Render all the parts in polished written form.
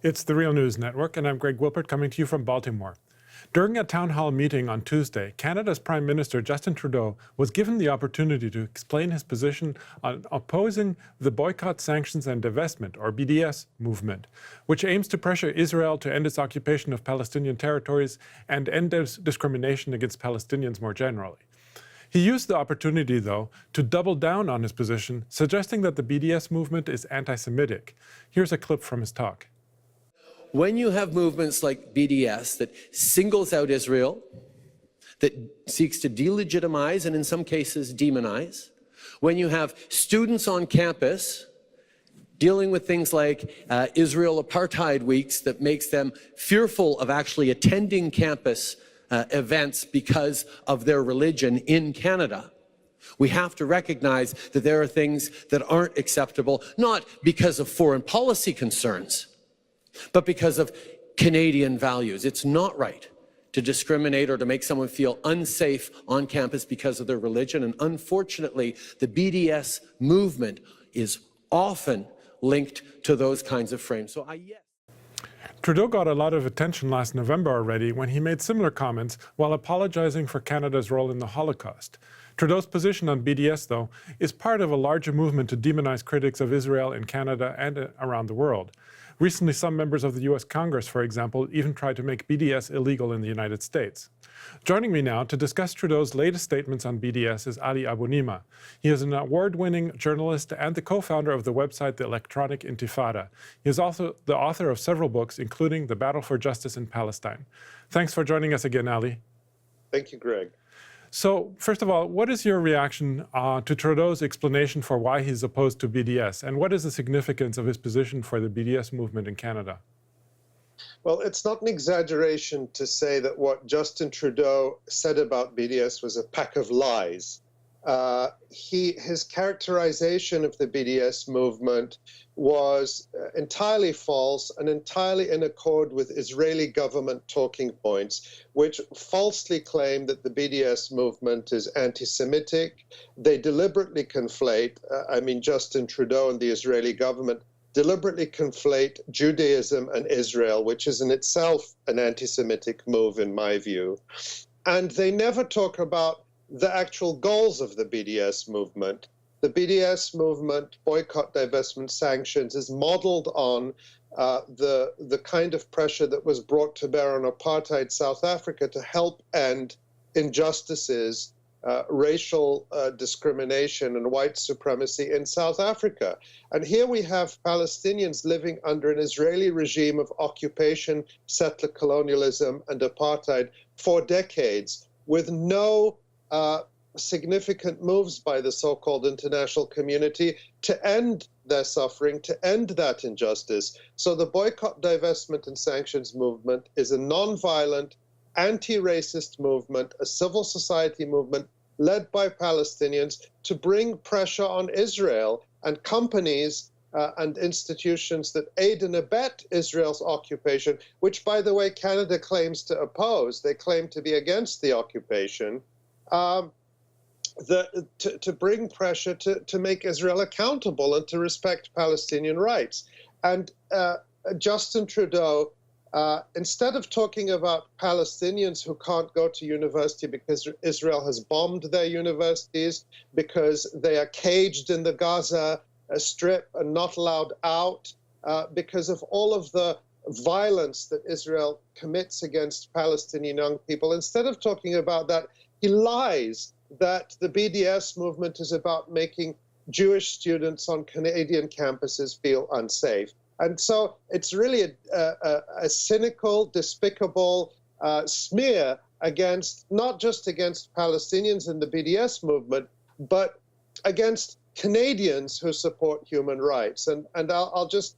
It's the Real News Network, and I'm Greg Wilpert coming to you from Baltimore. During a town hall meeting on Tuesday, Canada's Prime Minister Justin Trudeau was given the opportunity to explain his position on opposing the Boycott, Sanctions and Divestment, or BDS, movement, which aims to pressure Israel to end its occupation of Palestinian territories and end discrimination against Palestinians more generally. He used the opportunity, though, to double down on his position, suggesting that the BDS movement is anti-Semitic. Here's a clip from his talk. When you have movements like BDS that singles out Israel, that seeks to delegitimize and in some cases demonize, when you have students on campus dealing with things like Israel Apartheid Weeks that makes them fearful of actually attending campus events because of their religion in Canada, we have to recognize that there are things that aren't acceptable, not because of foreign policy concerns, but because of Canadian values. It's not right to discriminate or to make someone feel unsafe on campus because of their religion. And unfortunately, the BDS movement is often linked to those kinds of frames. So yes. Trudeau got a lot of attention last November already when he made similar comments while apologizing for Canada's role in the Holocaust. Trudeau's position on BDS, though, is part of a larger movement to demonize critics of Israel in Canada and around the world. Recently, some members of the U.S. Congress, for example, even tried to make BDS illegal in the United States. Joining me now to discuss Trudeau's latest statements on BDS is Ali Abunimah. He is an award-winning journalist and the co-founder of the website The Electronic Intifada. He is also the author of several books, including The Battle for Justice in Palestine. Thanks for joining us again, Ali. Thank you, Greg. So, first of all, what is your reaction to Trudeau's explanation for why he's opposed to BDS? And what is the significance of his position for the BDS movement in Canada? Well, it's not an exaggeration to say that what Justin Trudeau said about BDS was a pack of lies. His characterization of the BDS movement was entirely false and entirely in accord with Israeli government talking points, which falsely claim that the BDS movement is anti-Semitic. They deliberately conflate, Justin Trudeau and the Israeli government deliberately conflate Judaism and Israel, which is in itself an anti-Semitic move, in my view. And they never talk about the actual goals of the BDS movement. The BDS movement, boycott, divestment, sanctions, is modeled on the kind of pressure that was brought to bear on apartheid South Africa to help end injustices, racial discrimination and white supremacy in South Africa. And here we have Palestinians living under an Israeli regime of occupation, settler colonialism, and apartheid for decades with no significant moves by the so-called international community to end their suffering, to end that injustice. So the boycott, divestment, and sanctions movement is a non-violent, anti-racist movement, a civil society movement led by Palestinians to bring pressure on Israel and companies and institutions that aid and abet Israel's occupation, which, by the way, Canada claims to oppose. They claim to be against the occupation. To bring pressure to make Israel accountable and to respect Palestinian rights. And Justin Trudeau, instead of talking about Palestinians who can't go to university because Israel has bombed their universities, because they are caged in the Gaza Strip and not allowed out, because of all of the violence that Israel commits against Palestinian young people, instead of talking about that, he lies that the BDS movement is about making Jewish students on Canadian campuses feel unsafe. And so it's really a cynical, despicable smear against, not just against Palestinians in the BDS movement, but against Canadians who support human rights. And I'll just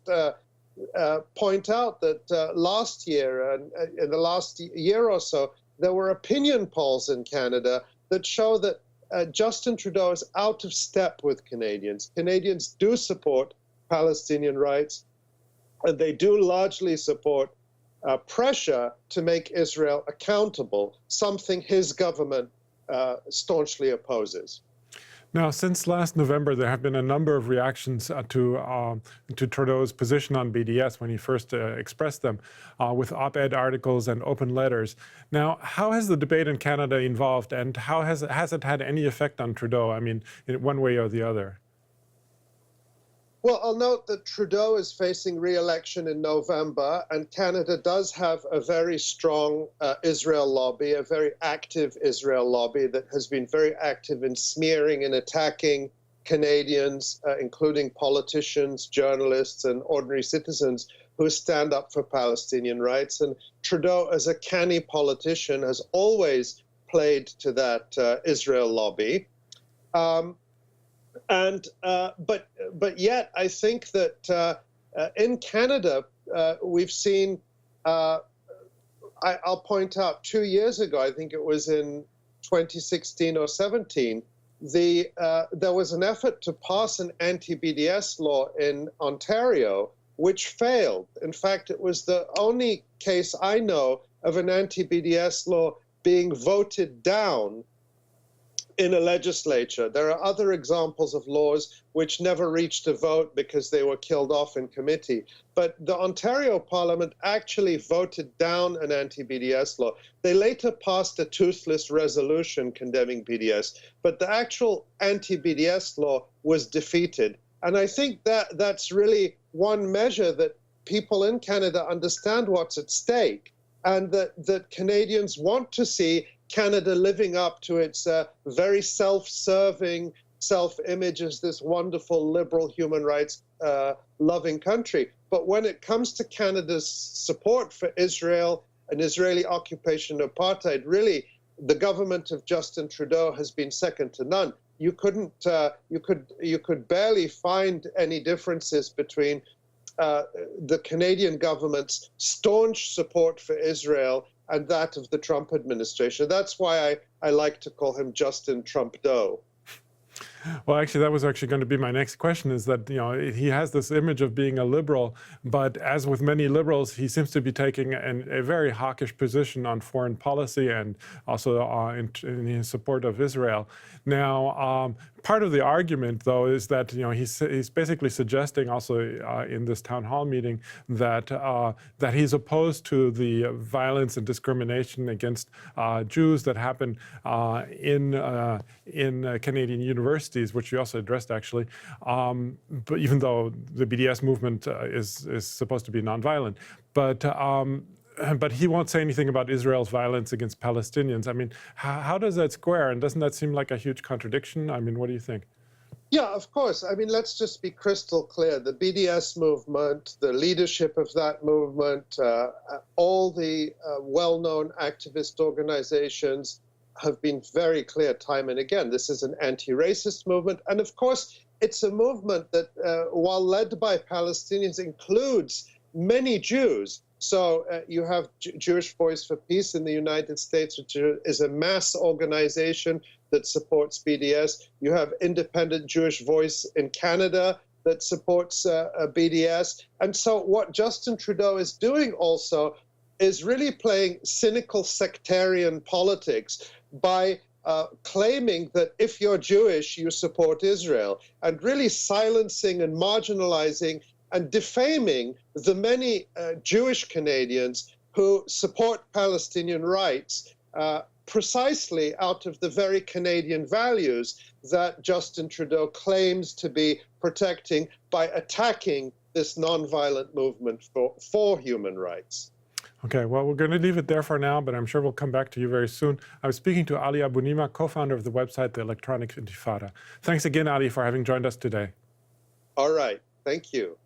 point out that last year, in the last year or so, there were opinion polls in Canada that show that Justin Trudeau is out of step with Canadians. Canadians do support Palestinian rights, and they do largely support pressure to make Israel accountable, something his government staunchly opposes. Now, since last November, there have been a number of reactions to Trudeau's position on BDS when he first expressed them, with op-ed articles and open letters. Now, how has the debate in Canada evolved, and how has it had any effect on Trudeau? I mean, in one way or the other. Well, I'll note that Trudeau is facing re-election in November, and Canada does have a very strong Israel lobby, a very active Israel lobby that has been very active in smearing and attacking Canadians, including politicians, journalists, and ordinary citizens who stand up for Palestinian rights. And Trudeau, as a canny politician, has always played to that Israel lobby. But yet, I think that in Canada, we've seen, I'll point out 2 years ago, I think it was in 2016 or 17, there was an effort to pass an anti-BDS law in Ontario, which failed. In fact, it was the only case I know of an anti-BDS law being voted down in a legislature. There are other examples of laws which never reached a vote because they were killed off in committee. But the Ontario Parliament actually voted down an anti-BDS law. They later passed a toothless resolution condemning BDS, but the actual anti-BDS law was defeated. And I think that that's really one measure that people in Canada understand what's at stake, and that Canadians want to see Canada living up to its very self-serving self-image as this wonderful, liberal, human rights loving country. But when it comes to Canada's support for Israel and Israeli occupation of apartheid, really, the government of Justin Trudeau has been second to none. You could barely find any differences between the Canadian government's staunch support for Israel and that of the Trump administration. That's why I like to call him Justin Trumpdo. Well, actually, that was actually going to be my next question, is that, he has this image of being a liberal, but as with many liberals, he seems to be taking a very hawkish position on foreign policy and also in his support of Israel. Now, part of the argument, though, is that he's basically suggesting also in this town hall meeting that that he's opposed to the violence and discrimination against Jews that happen in Canadian universities, which you also addressed actually. But even though the BDS movement is supposed to be nonviolent, but he won't say anything about Israel's violence against Palestinians. I mean, how does that square? And doesn't that seem like a huge contradiction? I mean, what do you think? Yeah, of course. I mean, let's just be crystal clear. The BDS movement, the leadership of that movement, all the well-known activist organizations have been very clear time and again. This is an anti-racist movement. And of course, it's a movement that, while led by Palestinians, includes many Jews. So you have Jewish Voice for Peace in the United States, which is a mass organization that supports BDS. You have Independent Jewish Voice in Canada that supports BDS. And so what Justin Trudeau is doing also is really playing cynical sectarian politics by claiming that if you're Jewish, you support Israel, and really silencing and marginalizing and defaming the many Jewish Canadians who support Palestinian rights precisely out of the very Canadian values that Justin Trudeau claims to be protecting by attacking this nonviolent movement for human rights. Okay, well, we're going to leave it there for now, but I'm sure we'll come back to you very soon. I was speaking to Ali Abunimah, co-founder of the website The Electronic Intifada. Thanks again, Ali, for having joined us today. All right, thank you.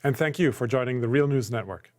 And thank you for joining the Real News Network.